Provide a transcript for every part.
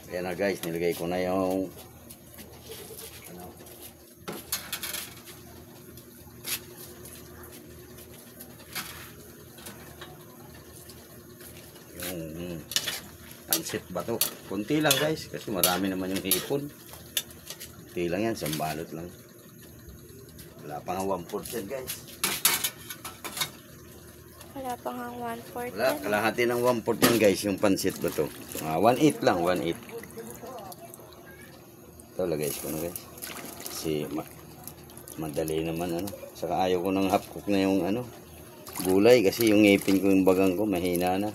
Ayan na guys, nilagay ko na yung ano, yung pansit ba to? Kunti lang guys, kasi marami naman yung hipon. Kunti lang yan, sambalot lang. Wala pa nga 1% guys. Wala pa nga 1/4. Wala, kalahati ng 1/4 yan guys, yung pansit ba to? 1/8 lang, 1/8. Ito, lagay ko na guys. Kasi madali naman ano. Saka ayaw ko ng half cook na yung ano, gulay. Kasi yung ngipin ko, yung bagang ko, mahina na.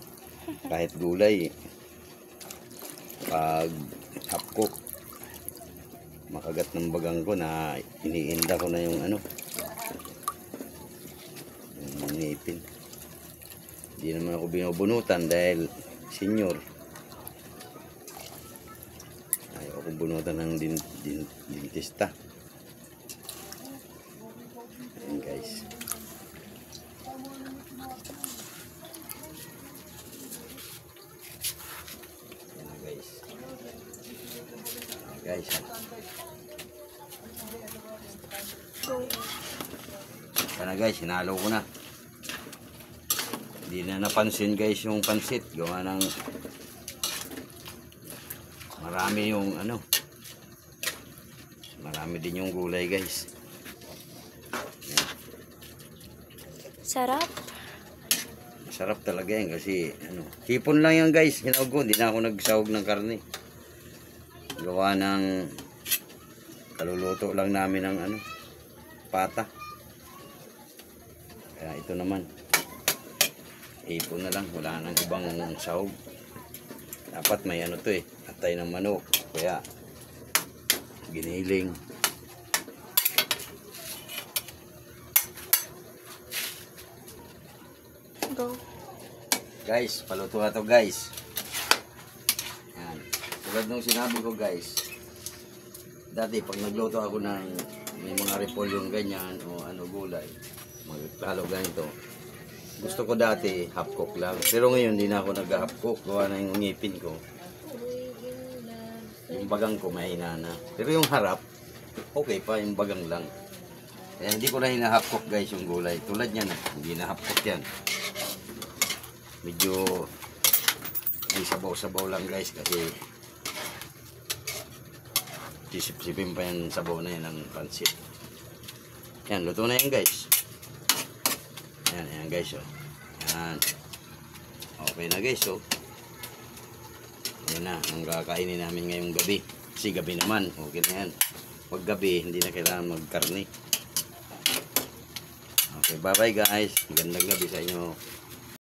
Kahit gulay, pag half cook, makagat ng bagang ko na iniinda ko na yung ano, yung ngipin. Hindi naman ako binubunutan dahil senior. Ayaw akong bunutan ng dentista. Ayan guys. Ayan na guys. Ayan guys. Ayan na guys, hinalo ko na. Hindi na napansin guys yung pansit. Gawa ng marami yung ano, marami din yung gulay guys. Ayan. Sarap. Masarap talaga yan kasi ano, hipon lang yan guys. Hinawag ko, hindi na ako nagsahog ng karne. Gawa ng kaluluto lang namin ng ano, pata. Kaya ito naman, hipon na lang, wala nang ibang sahog. Dapat may ano to eh, atay ng manok, kaya giniling. Go. Guys, paluto na to guys. Yan. Tulad nung sinabi ko guys, dati pag nagluto ako ng may mga repolyo ganyan o ano gulay, maghalo ganito. Gusto ko dati half cook lang. Pero ngayon hindi na ako nag-half cook. Gawa na yung ngipin ko. Yung bagang ko mahina na. Pero yung harap, okay pa. Yung bagang lang. Kaya hindi ko na hina-half cook guys yung gulay. Tulad yan. Hindi na half cook yan. Medyo may sabaw-sabaw lang guys. Kasi sisip-sipin pa yung sabaw na yan ng pansit. Yan, luto na yan guys. Ayan, ayan guys, oh. Ayan. Okay na guys, oh. Ayan na, ang kakainin namin ngayong gabi. Kasi gabi naman, okay na yan. Pag gabi, hindi na kailangan magkarne. Okay, bye bye guys. Gandang gabi sa inyo.